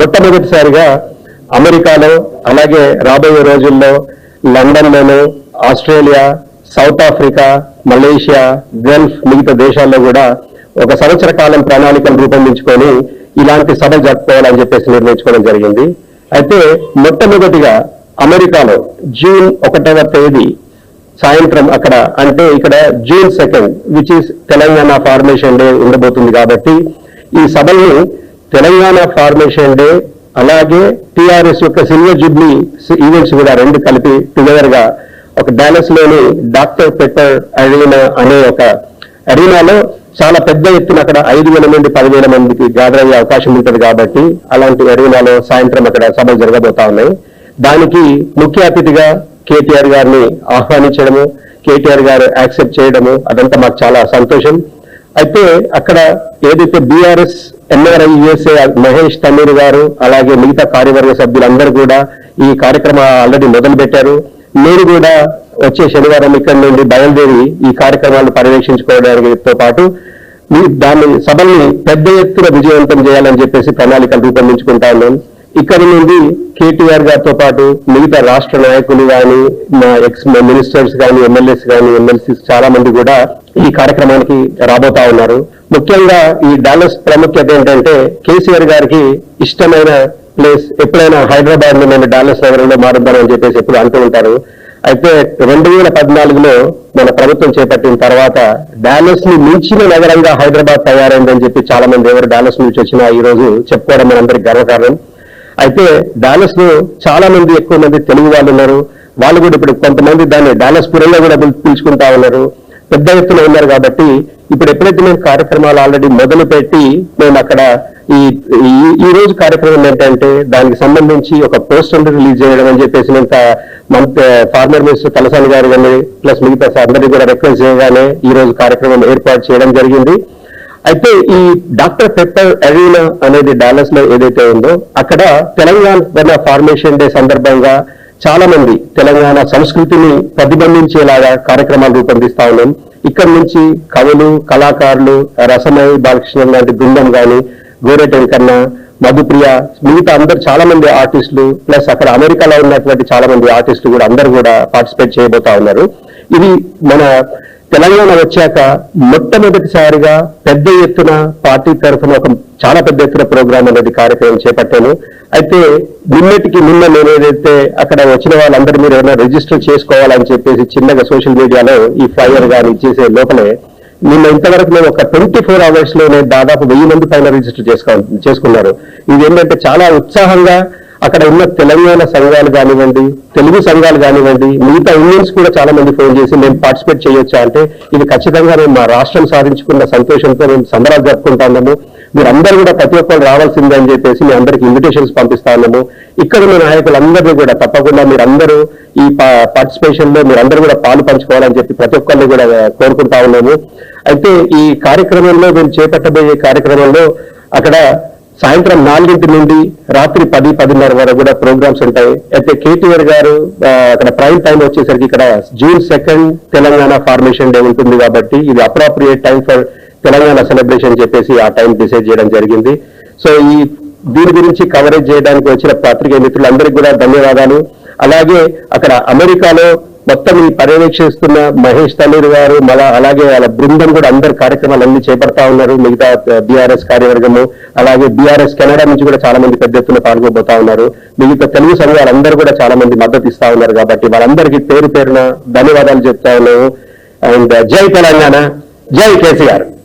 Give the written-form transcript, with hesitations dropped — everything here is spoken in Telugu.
మొట్టమొదటిసారిగా అమెరికాలో, అలాగే రాబోయే రోజుల్లో లండన్లోను, Australia, South Africa, Malaysia, Gulf మిగతా దేశాల్లో కూడా ఒక సంవత్సర కాలం ప్రణాళికలు రూపొందించుకొని ఇలాంటి సభలు జరుపుకోవాలని చెప్పేసి నిర్ణయించుకోవడం జరిగింది. అయితే మొట్టమొదటిగా అమెరికాలో జూన్ 1వ తేదీ సాయంత్రం అక్కడ, అంటే ఇక్కడ June 2 which is Telangana formation day ఉండబోతుంది. కాబట్టి ఈ సభల్ని తెలంగాణ ఫార్మేషన్ డే అలాగే టిఆర్ఎస్ యొక్క సిల్వర్ జూబ్లీ ఈవెంట్స్ కూడా రెండు కలిపి టుగెదర్ గా ఒక డాలస్ లోని డాక్టర్ పెప్పర్ అరీనా అనే ఒక అరీనాలో చాలా పెద్ద ఎత్తున అక్కడ 5,000 నుండి 10,000 మందికి గ్యాదర్ అయ్యే అవకాశం ఉంటుంది. కాబట్టి అలాంటి అరీనాలో సాయంత్రం అక్కడ సభలు జరగబోతా ఉన్నాయి. దానికి ముఖ్య అతిథిగా కేటీఆర్ గారిని ఆహ్వానించడము, కేటీఆర్ గారు యాక్సెప్ట్ చేయడము, అదంతా మాకు చాలా సంతోషం. అయితే అక్కడ ఏదైతే BRS NRI USA Mahesh Thanneer గారు అలాగే మిగతా కార్యవర్గ సభ్యులందరూ కూడా ఈ కార్యక్రమం ఆల్రెడీ మొదలు పెట్టారు. నేను కూడా వచ్చే శనివారం ఇక్కడి నుండి బయలుదేరి ఈ కార్యక్రమాలు పర్యవేక్షించుకోవడానితో పాటు దాన్ని సభల్ని పెద్ద ఎత్తున విజయవంతం చేయాలని చెప్పేసి ప్రణాళికలు రూపొందించుకుంటా ఉన్నాను. ఇక్కడి నుండి కేటీఆర్ గారితో పాటు మిగతా రాష్ట్ర నాయకులు కానీ, మా ఎక్స్ మినిస్టర్స్ కానీ, ఎమ్మెల్యేస్ కానీ, ఎమ్మెల్సీస్ చాలా మంది కూడా ఈ కార్యక్రమానికి రాబోతా ఉన్నారు. ముఖ్యంగా ఈ డాలస్ ప్రాముఖ్యత ఏంటంటే కేసీఆర్ గారికి ఇష్టమైన ప్లేస్. ఎప్పుడైనా హైదరాబాద్ ని నేను డాలస్ నగరంలో మారుద్దానని చెప్పేసి ఎప్పుడు అంటూ ఉంటారు. అయితే 2014లో మన ప్రభుత్వం చేపట్టిన తర్వాత డాలస్ ని మించిన నగరంగా హైదరాబాద్ తయారైందని చెప్పి చాలా మంది ఎవరు డాలస్ నుంచి వచ్చినా ఈ రోజు చెప్పుకోవడం మనందరికి గర్వకారణం. అయితే డాలస్ లో చాలా మంది, ఎక్కువ మంది తెలుగు వాళ్ళు ఉన్నారు. వాళ్ళు కూడా ఇప్పుడు కొంతమంది దాన్ని డాలస్ పురంలో కూడా పిలుచుకుంటా ఉన్నారు, పెద్ద ఎత్తున ఉన్నారు. కాబట్టి ఇప్పుడు ఎప్పుడైతే మేము కార్యక్రమాలు ఆల్రెడీ మొదలు పెట్టి మేము అక్కడ ఈ రోజు కార్యక్రమం ఏంటంటే దానికి సంబంధించి ఒక పోస్టర్ రిలీజ్ చేయడం అని చెప్పేసి నేను ఫార్మర్ మినిస్టర్ తలసాని గారు కానీ ప్లస్ మిగతా అందరినీ కూడా రిక్వెస్ట్ చేయగానే ఈ రోజు కార్యక్రమం ఏర్పాటు చేయడం జరిగింది. అయితే ఈ డాక్టర్ పెప్పర్ అరీనా అనేది డాలస్ లో ఏదైతే ఉందో అక్కడ తెలంగాణ ఫార్మేషన్ డే సందర్భంగా చాలా మంది తెలంగాణ సంస్కృతిని ప్రతిబింబించేలాగా కార్యక్రమాలు రూపొందిస్తా ఉన్నాం. ఇక్కడ నుంచి కవులు, కళాకారులు, రసమై బాలకృష్ణ లాంటి బృందం కానీ, గోరెటెన్ కన్నా, మధుప్రియ, మిగతా అందరు చాలా మంది ఆర్టిస్టులు ప్లస్ అక్కడ అమెరికాలో ఉన్నటువంటి చాలా మంది ఆర్టిస్టులు కూడా అందరూ కూడా పార్టిసిపేట్ చేయబోతా ఉన్నారు. ఇది మన తెలంగాణ వచ్చాక మొట్టమొదటిసారిగా పెద్ద ఎత్తున పార్టీ తరఫున ఒక చాలా పెద్ద ఎత్తున ప్రోగ్రాం అనేది కార్యక్రమం చేపట్టాను. అయితే నిన్న నేను ఏదైతే అక్కడ వచ్చిన వాళ్ళందరూ మీరు ఏమైనా రిజిస్టర్ చేసుకోవాలని చెప్పేసి చిన్నగా సోషల్ మీడియాలో ఈ ఫ్లైయర్ గాని చేసే లోపలే నిన్న ఇంతవరకు మేము ఒక 24 hours లోనే దాదాపు 1000 మంది పైన రిజిస్టర్ చేసుకున్నారు. ఇది ఏంటంటే చాలా ఉత్సాహంగా అక్కడ ఉన్న తెలంగాణ సంఘాలు కానివ్వండి, తెలుగు సంఘాలు కానివ్వండి, మిగతా యూనియన్స్ కూడా చాలా మంది ఫోన్ చేసి మేము పార్టిసిపేట్ చేయొచ్చా అంటే ఇది ఖచ్చితంగా మేము మా రాష్ట్రం సాధించుకున్న సంతోషంతో మేము సంబరాలు జరుపుకుంటా మీరు అందరూ కూడా ప్రతి ఒక్కరు రావాల్సిందని చెప్పేసి మీ అందరికి ఇన్విటేషన్స్ పంపిస్తా ఉన్నాము. ఇక్కడ ఉన్న నాయకులందరినీ కూడా తప్పకుండా మీరందరూ ఈ పార్టిసిపేషన్ లో మీరందరూ కూడా పాలు పంచుకోవాలని చెప్పి ప్రతి ఒక్కరిని కూడా కోరుకుంటా ఉన్నాము. అయితే ఈ కార్యక్రమంలో మేము చేపట్టబోయే కార్యక్రమంలో అక్కడ సాయంత్రం 4 నుండి రాత్రి 10-10:30 వరకు కూడా ప్రోగ్రామ్స్ ఉంటాయి. అయితే కేటీఆర్ గారు అక్కడ ప్రైమ్ టైం వచ్చేసరికి ఇక్కడ జూన్ 2 తెలంగాణ ఫార్మేషన్ డే ఉంటుంది. కాబట్టి ఇది appropriate time for Telangana celebration చెప్పేసి ఆ టైం డిసైడ్ చేయడం జరిగింది. సో దీని గురించి కవరేజ్ చేయడానికి వచ్చిన పత్రికా మిత్రులందరికీ కూడా ధన్యవాదాలు. అలాగే అక్కడ అమెరికాలో మొత్తం ఈ పర్యవేక్షిస్తున్న మహేష్ తన్నీర్ గారు అలాగే వాళ్ళ బృందం కూడా అందరు కార్యక్రమాలన్నీ చేపడతా ఉన్నారు. మిగతా బీఆర్ఎస్ కార్యవర్గము అలాగే బీఆర్ఎస్ కెనడా నుంచి కూడా చాలా మంది పెద్ద ఎత్తున పాల్గొబోతా ఉన్నారు. మిగతా తెలుగు సంఘాలందరూ కూడా చాలా మంది మద్దతు ఇస్తా ఉన్నారు. కాబట్టి వాళ్ళందరికీ పేరు పేరున ధన్యవాదాలు చెప్తా ఉన్నాము. అండ్ జై తెలంగాణ, జై కేసీఆర్.